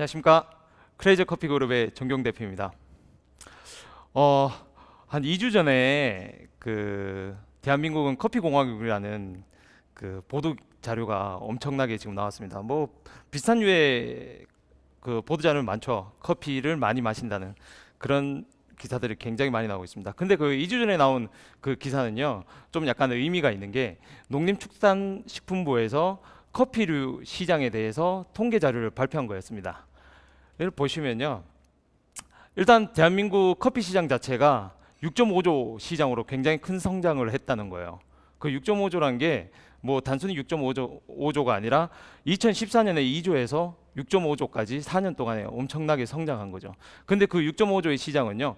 안녕하십니까. 크레이저 커피 그룹의 정경 대표입니다. 한 2주 전에 대한민국은 커피 공화국이라는 보도 자료가 엄청나게 지금 나왔습니다. 뭐 비슷한 류의 보도 자료는 많죠. 커피를 많이 마신다는 그런 기사들이 굉장히 많이 나오고 있습니다. 근데 2주 전에 나온 그 기사는요, 좀 약간 의미가 있는 게 농림축산식품부에서 커피류 시장에 대해서 통계 자료를 발표한 거였습니다. 이걸 보시면요, 일단 대한민국 커피 시장 자체가 6.5조 시장으로 굉장히 큰 성장을 했다는 거예요. 그 6.5조란 게 뭐 단순히 6.5조가 아니라 2014년에 2조에서 6.5조까지 4년 동안에 엄청나게 성장한 거죠. 근데 그 6.5조의 시장은요,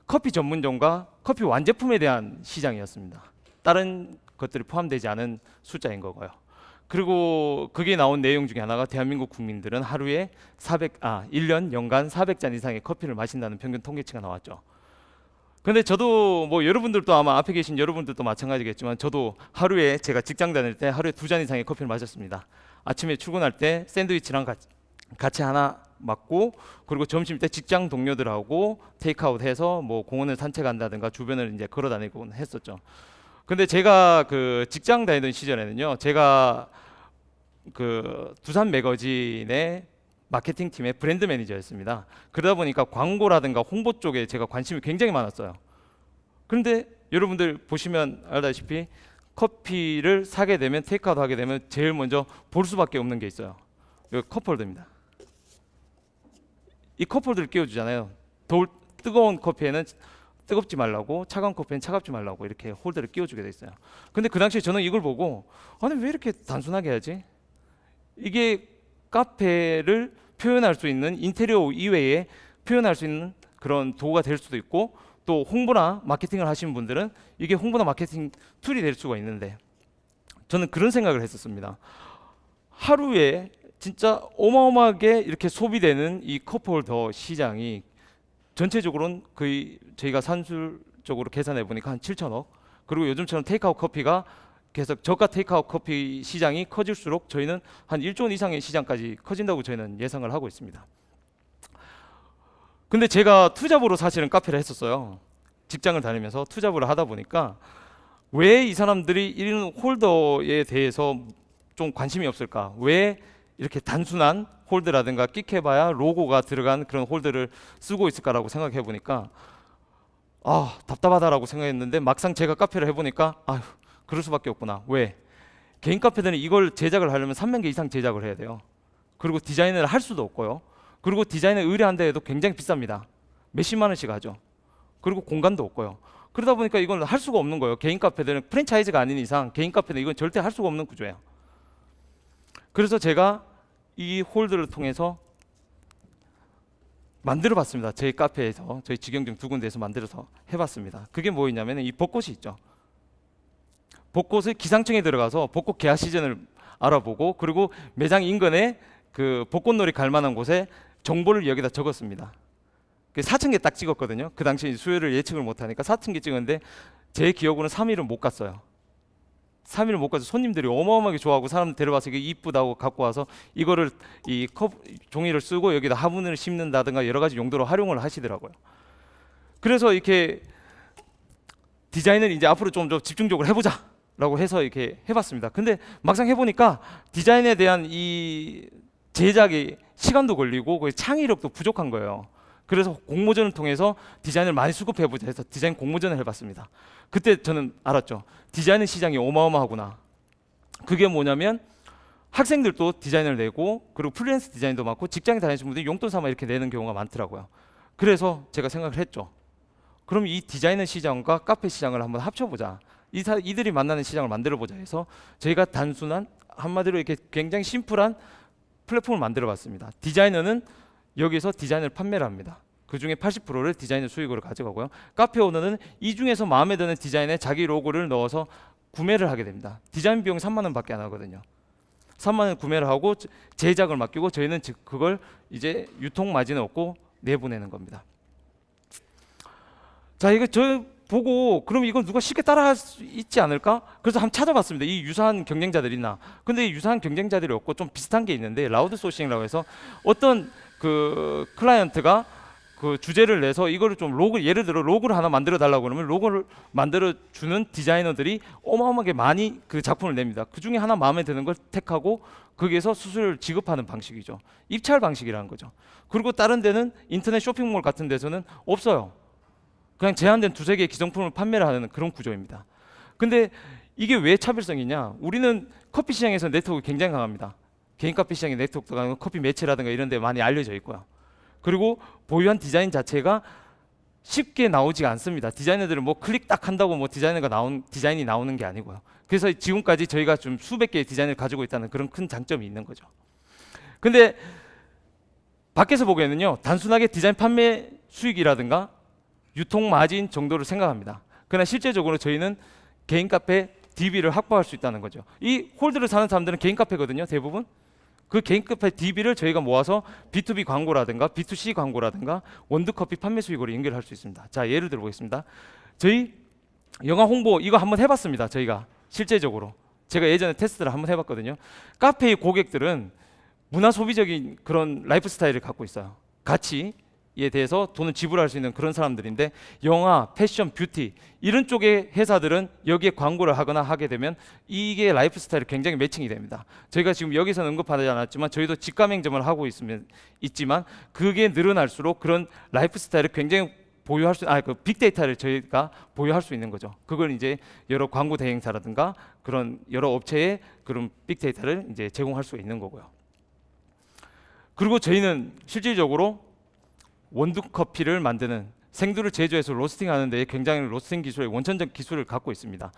커피 전문점과 커피 완제품에 대한 시장이었습니다. 다른 것들이 포함되지 않은 숫자인 거고요. 그리고 그게 나온 내용 중에 하나가 대한민국 국민들은 하루에 1년 연간 400잔 이상의 커피를 마신다는 평균 통계치가 나왔죠. 근데 저도 뭐 여러분들도 아마 앞에 계신 여러분들도 마찬가지겠지만 저도 하루에 제가 직장 다닐 때 하루에 2잔 이상의 커피를 마셨습니다. 아침에 출근할 때 샌드위치랑 같이 하나 먹고, 그리고 점심 때 직장 동료들하고 테이크아웃 해서 뭐 공원을 산책한다든가 주변을 이제 걸어 다니곤 했었죠. 근데 제가 직장 다니던 시절에는요, 제가 두산 매거진의 마케팅 팀의 브랜드 매니저였습니다. 그러다 보니까 광고라든가 홍보 쪽에 제가 관심이 굉장히 많았어요. 그런데 여러분들 보시면 알다시피 커피를 사게 되면, 테이크아웃 하게 되면 제일 먼저 볼 수밖에 없는 게 있어요. 이 컵홀더입니다. 이 컵홀더를 끼워주잖아요. 뜨거운 커피에는 뜨겁지 말라고, 차가운 커피는 차갑지 말라고 이렇게 홀더를 끼워주게 돼 있어요. 근데 그 당시에 저는 이걸 보고, 아니 왜 이렇게 단순하게 하지? 이게 카페를 표현할 수 있는, 인테리어 이외에 표현할 수 있는 그런 도구가 될 수도 있고, 또 홍보나 마케팅을 하시는 분들은 이게 홍보나 마케팅 툴이 될 수가 있는데, 저는 그런 생각을 했었습니다. 하루에 진짜 어마어마하게 이렇게 소비되는 이 컵홀더 시장이 전체적으로는 거의 저희가 산술적으로 계산해 보니까 한 7천억, 그리고 요즘처럼 테이크아웃 커피가 계속 저가 테이크아웃 커피 시장이 커질수록 저희는 한 1조 원 이상의 시장까지 커진다고 저희는 예상을 하고 있습니다. 근데 제가 투잡으로 사실은 카페를 했었어요. 직장을 다니면서 투잡으로 하다 보니까 왜 이 사람들이 이런 홀더에 대해서 좀 관심이 없을까? 왜 이렇게 단순한 홀더라든가 끽해봐야 로고가 들어간 그런 홀더를 쓰고 있을까라고 생각해 보니까 답답하다라고 생각했는데, 막상 제가 카페를 해보니까 그럴 수밖에 없구나. 왜? 개인 카페들은 이걸 제작을 하려면 300개 이상 제작을 해야 돼요. 그리고 디자인을 할 수도 없고요. 그리고 디자인을 의뢰한다 해도 굉장히 비쌉니다. 몇십만 원씩 하죠. 그리고 공간도 없고요. 그러다 보니까 이건 할 수가 없는 거예요. 개인 카페들은 프랜차이즈가 아닌 이상 개인 카페는 이건 절대 할 수가 없는 구조예요. 그래서 제가 이 홀더를 통해서 만들어 봤습니다. 저희 카페에서, 저희 직영점 2군데에서 만들어서 해봤습니다. 그게 뭐였냐면 이 벚꽃이 있죠. 벚꽃을 기상청에 들어가서 벚꽃 개화 시즌을 알아보고, 그리고 매장 인근에 벚꽃놀이 갈 만한 곳에 정보를 여기다 적었습니다. 4,000개 딱 찍었거든요. 그 당시 수요를 예측을 못하니까 4,000개 찍었는데 제 기억으로는 3일은 못 갔어요. 3일을 못 가서 손님들이 어마어마하게 좋아하고 사람들 데려와서 이게 이쁘다고 갖고 와서 이거를 이 컵 종이를 쓰고 여기다 화분을 심는다든가 여러 가지 용도로 활용을 하시더라고요. 그래서 이렇게 디자인을 이제 앞으로 좀 더 집중적으로 해보자 라고 해서 이렇게 해봤습니다. 근데 막상 해보니까 디자인에 대한 이 제작이 시간도 걸리고 창의력도 부족한 거예요. 그래서 공모전을 통해서 디자인을 많이 수급해보자 해서 디자인 공모전을 해봤습니다. 그때 저는 알았죠. 디자인 시장이 어마어마하구나. 그게 뭐냐면 학생들도 디자인을 내고, 그리고 프리랜서 디자인도 많고, 직장에 다니시는 분들이 용돈 삼아 이렇게 내는 경우가 많더라고요. 그래서 제가 생각을 했죠. 그럼 이 디자이너 시장과 카페 시장을 한번 합쳐보자. 이들이 만나는 시장을 만들어보자 해서 저희가 단순한, 한마디로 이렇게 굉장히 심플한 플랫폼을 만들어봤습니다. 디자이너는 여기서 디자인을 판매를 합니다. 그 중에 80%를 디자이너 수익으로 가져가고요. 카페 오너는 이 중에서 마음에 드는 디자인에 자기 로고를 넣어서 구매를 하게 됩니다. 디자인 비용이 3만 원밖에 안 하거든요. 3만 원 구매를 하고 제작을 맡기고, 저희는 그걸 이제 유통 마진을 얻고 내보내는 겁니다. 자, 이거 저 보고 그럼 이건 누가 쉽게 따라할 수 있지 않을까? 그래서 한번 찾아봤습니다. 이 유사한 경쟁자들이 있나? 근데 이 유사한 경쟁자들이 없고 좀 비슷한 게 있는데, 라우드 소싱이라고 해서 어떤 그 클라이언트가 그 주제를 내서 이거를 좀 로그, 예를 들어 로고를 하나 만들어 달라고 그러면 로고를 만들어 주는 디자이너들이 어마어마하게 많이 그 작품을 냅니다. 그 중에 하나 마음에 드는 걸 택하고 거기에서 수수료를 지급하는 방식이죠. 입찰 방식이라는 거죠. 그리고 다른 데는 인터넷 쇼핑몰 같은 데서는 없어요. 그냥 제한된 두세 개의 기성품을 판매를 하는 그런 구조입니다. 근데 이게 왜 차별성이냐? 우리는 커피 시장에서 네트워크가 굉장히 강합니다. 개인 카페 시장의 네트워크가 강하고 커피 매체라든가 이런 데 많이 알려져 있고요. 그리고 보유한 디자인 자체가 쉽게 나오지가 않습니다. 디자이너들은 뭐 클릭 딱 한다고 뭐 디자인이 나오는 게 아니고요. 그래서 지금까지 저희가 좀 수백 개의 디자인을 가지고 있다는 그런 큰 장점이 있는 거죠. 근데 밖에서 보기에는요, 단순하게 디자인 판매 수익이라든가 유통 마진 정도를 생각합니다. 그러나 실제적으로 저희는 개인 카페 DB를 확보할 수 있다는 거죠. 이 홀드를 사는 사람들은 개인 카페거든요, 대부분. 그 개인 카페 DB를 저희가 모아서 B2B 광고라든가 B2C 광고라든가 원두커피 판매 수익으로 연결할 수 있습니다. 자, 예를 들어 보겠습니다. 저희 영화 홍보 이거 한번 해봤습니다. 저희가 실제적으로 제가 예전에 테스트를 한번 해봤거든요. 카페의 고객들은 문화 소비적인 그런 라이프 스타일을 갖고 있어요. 가치에 대해서 돈을 지불할 수 있는 그런 사람들인데 영화, 패션, 뷰티 이런 쪽의 회사들은 여기에 광고를 하거나 하게 되면 이게 라이프 스타일이 굉장히 매칭이 됩니다. 저희가 지금 여기서는 언급하지 않았지만 저희도 직가맹점을 하고 있지만 그게 늘어날수록 그런 라이프 스타일을 굉장히 보유할 수, 그 빅데이터를 저희가 보유할 수 있는 거죠. 그걸 이제 여러 광고 대행사라든가 그런 여러 업체에 그런 빅데이터를 이제 제공할 수 있는 거고요. 그리고 저희는 실질적으로 원두 커피를 만드는 생두를 제조해서 로스팅하는 데 굉장히 로스팅 기술의 원천적 기술을 갖고 있습니다.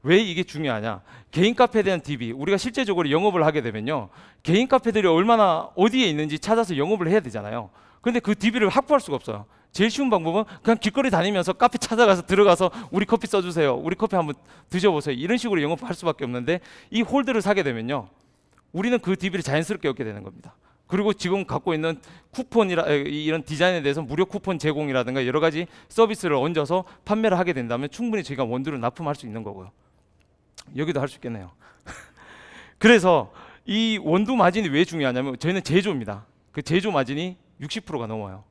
왜 이게 중요하냐? 개인 카페에 대한 DB, 우리가 실제적으로 영업을 하게 되면요, 개인 카페들이 얼마나 어디에 있는지 찾아서 영업을 해야 되잖아요. 근데 그 DB를 확보할 수가 없어요. 제일 쉬운 방법은 그냥 길거리 다니면서 카페 찾아가서 들어가서 우리 커피 써주세요, 우리 커피 한번 드셔보세요, 이런 식으로 영업할 수밖에 없는데 이 홀드를 사게 되면요, 우리는 그 DB를 자연스럽게 얻게 되는 겁니다. 그리고 지금 갖고 있는 쿠폰이라 이런 디자인에 대해서 무료 쿠폰 제공이라든가 여러 가지 서비스를 얹어서 판매를 하게 된다면 충분히 저희가 원두를 납품할 수 있는 거고요. 여기도 할 수 있겠네요. 그래서 이 원두 마진이 왜 중요하냐면 저희는 제조입니다. 그 제조 마진이 60%가 넘어요.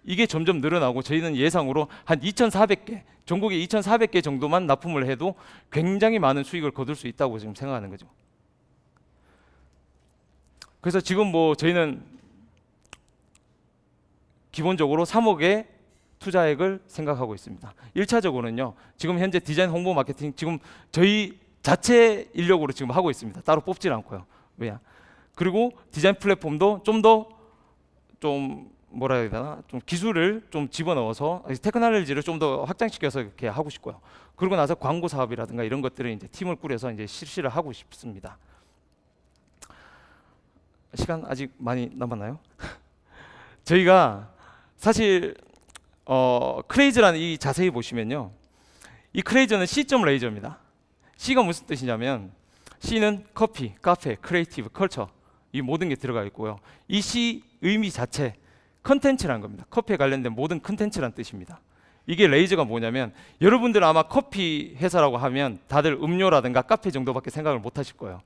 이게 점점 늘어나고 저희는 예상으로 한 2,400개, 전국에 2,400개 정도만 납품을 해도 굉장히 많은 수익을 거둘 수 있다고 지금 생각하는 거죠. 그래서 지금 뭐 저희는 기본적으로 3억의 투자액을 생각하고 있습니다. 1차적으로는요. 지금 현재 디자인 홍보 마케팅 지금 저희 자체 인력으로 지금 하고 있습니다. 따로 뽑질 않고요. 왜냐? 그리고 디자인 플랫폼도 좀 뭐라 해야 되나? 좀 기술을 좀 집어넣어서 테크놀로지를 좀 더 확장시켜서 이렇게 하고 싶고요. 그러고 나서 광고 사업이라든가 이런 것들을 이제 팀을 꾸려서 이제 실시를 하고 싶습니다. 시간 아직 많이 남았나요? 저희가 사실 크레이즈라는 이 자세히 보시면요, 이 크레이즈는 C점 레이저입니다. C가 무슨 뜻이냐면 C는 커피, 카페, 크리에이티브, 컬처 이 모든 게 들어가 있고요. 이 C 의미 자체 컨텐츠라는 겁니다. 커피에 관련된 모든 컨텐츠라는 뜻입니다. 이게 레이저가 뭐냐면 여러분들 아마 커피 회사라고 하면 다들 음료라든가 카페 정도밖에 생각을 못 하실 거예요.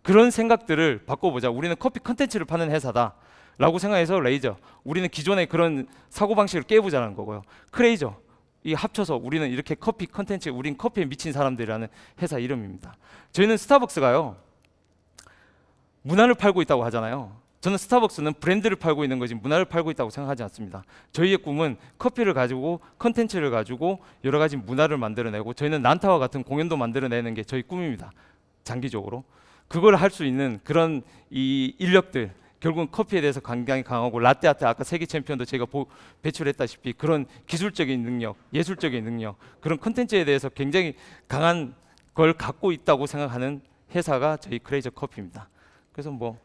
그런 생각들을 바꿔보자. 우리는 커피 컨텐츠를 파는 회사다 라고 생각해서 레이저, 우리는 기존의 그런 사고방식을 깨보자는 거고요. 크레이저, 이 합쳐서 우리는 이렇게 커피 컨텐츠, 우린 커피에 미친 사람들이라는 회사 이름입니다. 저희는 스타벅스가요, 문화를 팔고 있다고 하잖아요. 저는 스타벅스는 브랜드를 팔고 있는 거지 문화를 팔고 있다고 생각하지 않습니다. 저희의 꿈은 커피를 가지고 컨텐츠를 가지고 여러 가지 문화를 만들어내고 저희는 난타와 같은 공연도 만들어내는 게 저희 꿈입니다. 장기적으로 그걸 할 수 있는 그런 이 인력들, 결국은 커피에 대해서 굉장히 강하고 라떼아트 아까 세계 챔피언도 제가 배출했다시피 그런 기술적인 능력, 예술적인 능력, 그런 컨텐츠에 대해서 굉장히 강한 걸 갖고 있다고 생각하는 회사가 저희 크레이저 커피입니다. 그래서 뭐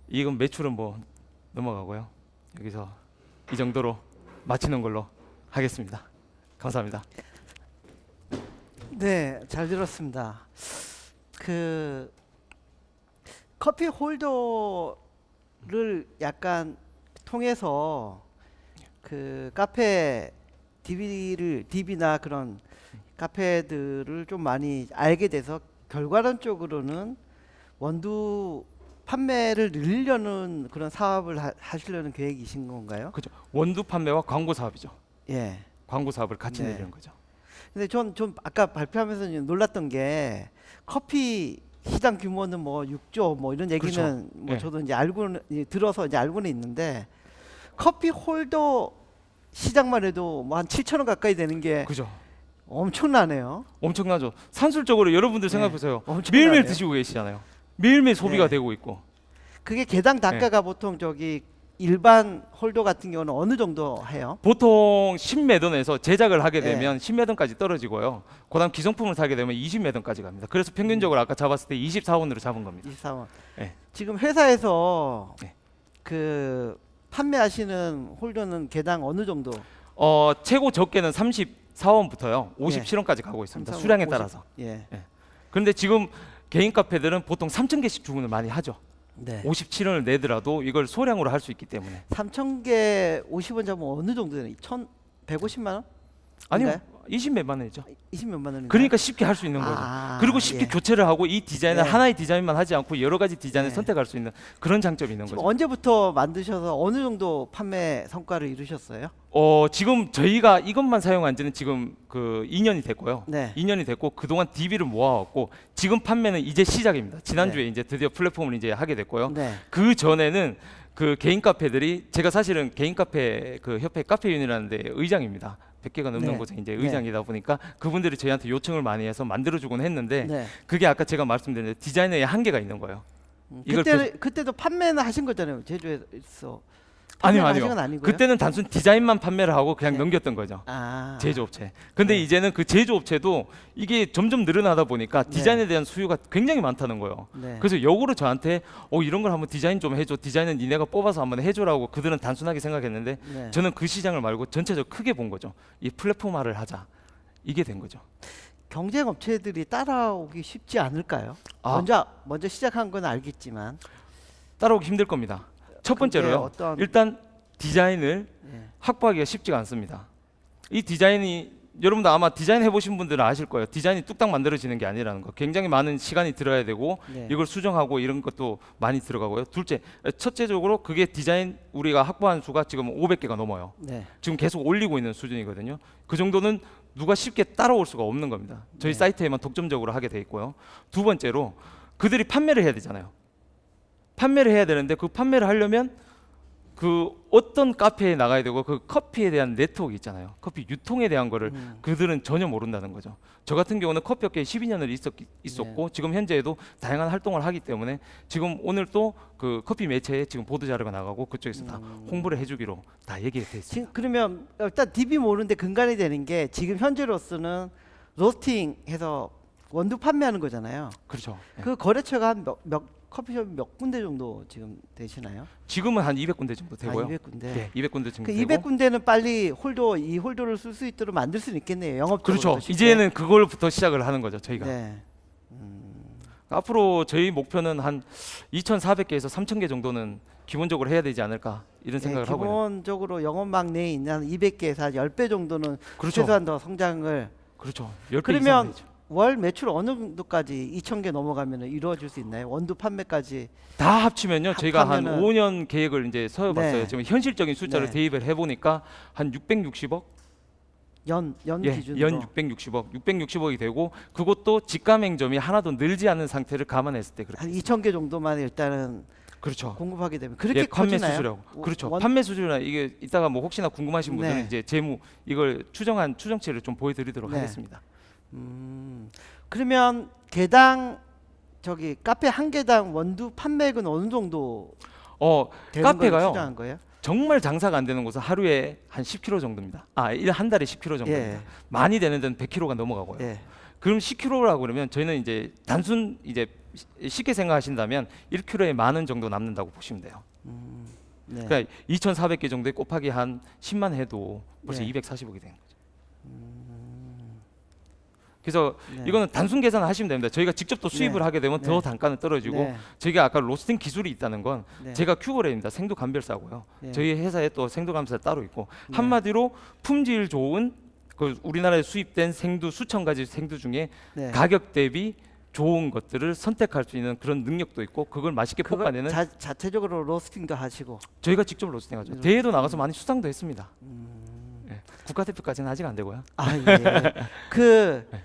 이건 매출은 뭐 넘어가고요. 여기서 이 정도로 마치는 걸로 하겠습니다. 감사합니다. 네, 잘 들었습니다. 그 커피 홀더를 약간 통해서 그 카페 DB나 그런 카페들을 좀 많이 알게 돼서 결과론적으로는 원두 판매를 늘리려는 그런 사업을 하시려는 계획이신 건가요? 그죠. 원두 판매와 광고 사업이죠. 예. 광고 사업을 같이 네. 내려는 거죠. 근데 전 좀 아까 발표하면서 놀랐던 게 커피 시장 규모는 뭐 6조 뭐 이런 얘기는 그렇죠. 뭐 예. 저도 이제 알고는 들어서 이제 알고는 있는데 커피 홀더 시장만 해도 뭐 한 7천 원 가까이 되는 게 그죠. 엄청나네요. 엄청나죠. 산술적으로 여러분들 생각해 보세요. 엄청나네요. 매일매일 드시고 계시잖아요. 매일매일 소비가 네. 되고 있고. 그게 개당 단가가 보통 저기 일반 홀더 같은 경우는 어느 정도 해요? 보통 10매던에서 제작을 하게 네. 되면 10매던까지 떨어지고요. 그다음 기성품을 사게 되면 20매던까지 갑니다. 그래서 평균적으로 아까 잡았을 때 24원으로 잡은 겁니다. 24원. 네. 지금 회사에서 네. 그 판매하시는 홀더는 개당 어느 정도? 최고 적게는 34원부터요. 57원까지 가고 있습니다. 33원, 수량에 50. 따라서. 예. 그런데 지금 개인 카페들은 보통 3,000개씩 주문을 많이 하죠. 네. 57원을 내더라도 이걸 소량으로 할 수 있기 때문에. 3,000개 50원 잡으면 어느 정도 되나요? 1,150만 원? 아니요. 인가요? 20몇만 원이죠. 20몇만 원인가요? 그러니까 쉽게 할 수 있는 거죠. 예. 그리고 쉽게 교체를 하고 이 디자인을 네. 하나의 디자인만 하지 않고 여러 가지 디자인을 네. 선택할 수 있는 그런 장점이 있는 지금 거죠. 언제부터 만드셔서 어느 정도 판매 성과를 이루셨어요? 지금 저희가 이것만 사용한 지는 지금 그 2년이 됐고요. 네. 2년이 됐고 그동안 DB를 모아왔고 지금 판매는 이제 시작입니다. 지난주에 이제 드디어 플랫폼을 이제 하게 됐고요. 네. 그 전에는 그 개인 카페들이 제가 사실은 개인 카페 그 협회 카페윤이라는 데 의장입니다. 100개가 넘는 네. 곳에 이제 네. 의장이다 보니까 그분들이 저희한테 요청을 많이 해서 만들어주곤 했는데 네. 그게 아까 제가 말씀드린 디자인의 한계가 있는 거예요. 이걸 그때도 판매는 하신 거잖아요. 제주에서. 아니요, 판매는 아니요. 하신 건 아니고요? 그때는 단순 디자인만 판매를 하고 그냥 네. 넘겼던 거죠. 아. 제조업체. 근데 네. 이제는 그 제조업체도 이게 점점 늘어나다 보니까 디자인에 대한 수요가 굉장히 많다는 거예요. 네. 그래서 역으로 저한테 이런 걸 한번 디자인 좀 해줘. 디자인은 니네가 뽑아서 한번 해줘라고 그들은 단순하게 생각했는데 네. 저는 그 시장을 말고 전체적으로 크게 본 거죠. 이 플랫폼화를 하자. 이게 된 거죠. 경쟁 업체들이 따라오기 쉽지 않을까요? 아. 먼저 시작한 건 알겠지만 따라오기 힘들 겁니다. 첫 그게 번째로요. 어떤- 일단 디자인을 예. 확보하기가 쉽지가 않습니다. 이 디자인이 여러분도 아마 디자인 해보신 분들은 아실 거예요. 디자인이 뚝딱 만들어지는 게 아니라는 거. 굉장히 많은 시간이 들어야 되고 네. 이걸 수정하고 이런 것도 많이 들어가고요. 첫째적으로 그게 디자인 우리가 확보한 수가 지금 500개가 넘어요. 네. 지금 계속 올리고 있는 수준이거든요. 그 정도는 누가 쉽게 따라올 수가 없는 겁니다. 저희 네. 사이트에만 독점적으로 하게 돼 있고요. 두 번째로 그들이 판매를 해야 되잖아요. 판매를 해야 되는데 그 판매를 하려면 그 어떤 카페에 나가야 되고 그 커피에 대한 네트워크 있잖아요. 커피 유통에 대한 거를 그들은 전혀 모른다는 거죠. 저 같은 경우는 커피 업계에 12년을 있었고 지금 현재에도 다양한 활동을 하기 때문에 지금 오늘 또 그 커피 매체에 지금 보도 자료가 나가고 그쪽에서 다 홍보를 해주기로 다 얘기가 돼 있습니다. 지금 그러면 일단 DB 모르는데 근간이 되는 게 지금 현재로서는 로스팅해서 원두 판매하는 거잖아요. 그렇죠. 네. 그 거래처가 한 몇 커피숍 몇 군데 정도 지금 되시나요? 지금은 한 200군데 정도 되고요. 200군데. 네, 200군데 정도 그 되고. 200군데는 빨리 이 홀더를 쓸 수 있도록 만들 수는 있겠네요. 영업적으로. 그렇죠. 이제는 그걸부터 시작을 하는 거죠. 저희가. 네. 앞으로 저희 목표는 한 2,400개에서 3,000개 정도는 기본적으로 해야 되지 않을까 이런 생각을 하고 있는. 기본적으로 영업망 내에 있는 한 200개에서 한 10배 정도는 그렇죠. 최소한 더 성장을. 그렇죠. 10배 그러면 이상 월 매출 어느 정도까지 2,000개 넘어가면 이루어질 수 있나요? 원두 판매까지. 다 합치면요. 저희가 한 합하면은- 5년 계획을 이제 세워봤어요. 네. 지금 현실적인 숫자를 네. 대입을 해보니까 한 660억, 연 기준으로. 연 660억이 되고 그것도 직감행점이 하나도 늘지 않는 상태를 감안했을 때 그렇게. 한 2,000개 정도만 일단은 그렇죠. 공급하게 되면 그렇게 예, 판매 커지나요? 수수료고. 그렇죠. 원- 판매 수수료나 이게 이따가 뭐 혹시나 궁금하신 분들은 네. 이제 재무 이걸 추정한 추정치를 좀 보여드리도록 네. 하겠습니다. 그러면 개당 저기 카페 한 개당 원두 판매액은 어느 정도 되는 걸 카페가요. 추정한 거예요? 정말 장사가 안 되는 곳은 하루에 한 10kg 정도입니다. 한 달에 10kg 정도입니다. 예. 많이 되는 데는 100kg가 넘어가고요. 예. 그럼 10kg라고 그러면 저희는 이제 단순 이제 쉽게 생각하신다면 1kg에 10,000원 정도 남는다고 보시면 돼요. 네. 그러니까 2,400개 정도에 곱하기 한 10만 해도 벌써 네. 240억이 되는 거죠. 그래서 네. 이거는 단순 계산을 하시면 됩니다. 저희가 직접 또 수입을 네. 하게 되면 네. 더 단가는 떨어지고 네. 저희가 아까 로스팅 기술이 있다는 건 네. 제가 큐브레입니다. 생두 감별사고요. 네. 저희 회사에 또 생두 감사 따로 있고 네. 한마디로 품질 좋은 그 우리나라에 수입된 생두 수천 가지 생두 중에 네. 가격 대비 좋은 것들을 선택할 수 있는 그런 능력도 있고 그걸 맛있게 그걸 볶아내는 자체적으로 로스팅도 하시고. 저희가 직접 로스팅하죠. 대회도 나가서 많이 수상도 했습니다. 예. 국가대표까지는 아직 안 되고요. 아 예. 그 네.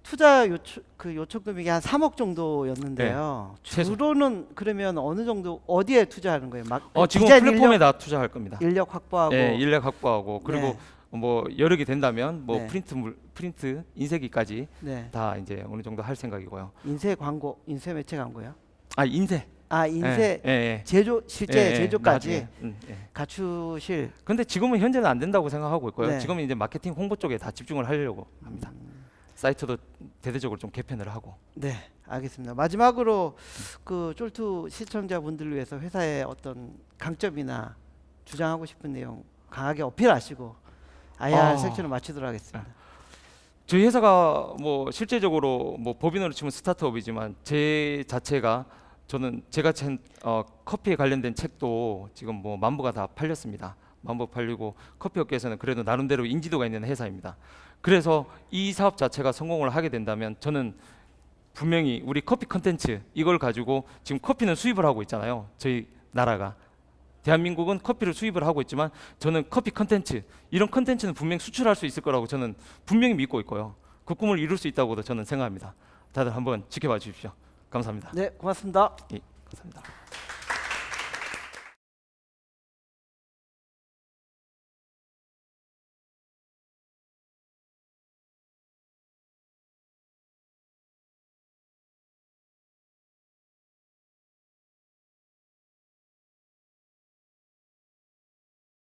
투자 요청 금액이 한 3억 정도였는데요. 최소. 주로는 그러면 어느 정도 어디에 투자하는 거예요? 막 지금 디자인 플랫폼에 다 투자할 겁니다. 인력 확보하고. 예, 인력 확보하고 그리고 네. 뭐 여력이 된다면 뭐 네. 프린트 인쇄기까지 네. 다 이제 어느 정도 할 생각이고요. 인쇄 광고, 인쇄 매체 광고요? 아 인쇄. 아 인쇄 예, 예, 제조 실제 예, 예, 제조까지 나중에. 예. 갖추실. 근데 지금은 현재는 안 된다고 생각하고 있고요. 네. 지금은 이제 마케팅 홍보 쪽에 다 집중을 하려고 합니다. 사이트도 대대적으로 좀 개편을 하고. 네, 알겠습니다. 마지막으로 그 쫄투 시청자분들을 위해서 회사의 어떤 강점이나 주장하고 싶은 내용 강하게 어필하시고 IR 섹션을 마치도록 하겠습니다. 저희 회사가 뭐 실제적으로 뭐 법인으로 치면 스타트업이지만 제 자체가 저는 제가 커피에 관련된 책도 지금 뭐 10,000부가 다 팔렸습니다. 10,000부 팔리고 커피 업계에서는 그래도 나름대로 인지도가 있는 회사입니다. 그래서 이 사업 자체가 성공을 하게 된다면 저는 분명히 우리 커피 컨텐츠 이걸 가지고 지금 커피는 수입을 하고 있잖아요. 저희 나라가 대한민국은 커피를 수입을 하고 있지만 저는 커피 컨텐츠 이런 컨텐츠는 분명히 수출할 수 있을 거라고 저는 분명히 믿고 있고요. 그 꿈을 이룰 수 있다고도 저는 생각합니다. 다들 한번 지켜봐 주십시오. 감사합니다. 네, 고맙습니다. 예, 감사합니다.